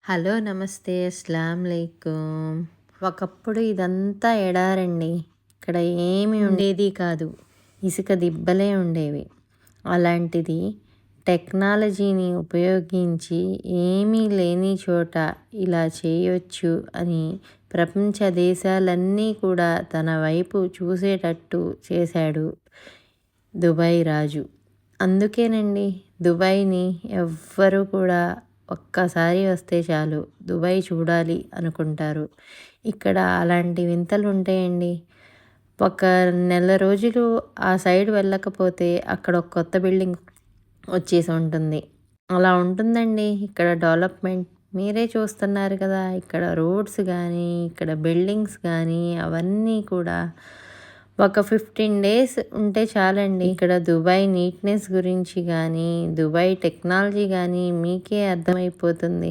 Hello నమస్తే అస్సలాముఅలైకుం. ఒకప్పుడు ఇదంతా ఎడారండి. ఇక్కడ ఏమీ ఉండేది కాదు. ఇసుక దిబ్బలే ఉండేవి. అలాంటిది టెక్నాలజీని ఉపయోగించి ఏమీ లేని చోట ఇలా చేయొచ్చు అని ప్రపంచ దేశాలన్నీ కూడా తన వైపు చూసేటట్టు చేశాడు దుబాయ్ రాజు. అందుకేనండి దుబాయ్ని ఎవ్వరూ కూడా ఒక్కసారి వస్తే చాలు దుబాయ్ చూడాలి అనుకుంటారు. ఇక్కడ అలాంటి వింతలు ఉంటాయండి. ఒక నెల రోజులు ఆ సైడ్ వెళ్ళకపోతే అక్కడ ఒక కొత్త బిల్డింగ్ వచ్చేసి ఉంటుంది. అలా ఉంటుందండి ఇక్కడ డెవలప్మెంట్. మీరే చూస్తున్నారు కదా, ఇక్కడ రోడ్స్ కానీ ఇక్కడ బిల్డింగ్స్ కానీ అవన్నీ కూడా ఒక 15 డేస్ ఉంటే చాలండి. ఇక్కడ దుబాయ్ నీట్నెస్ గురించి కానీ దుబాయ్ టెక్నాలజీ కానీ మీకే అర్థమైపోతుంది.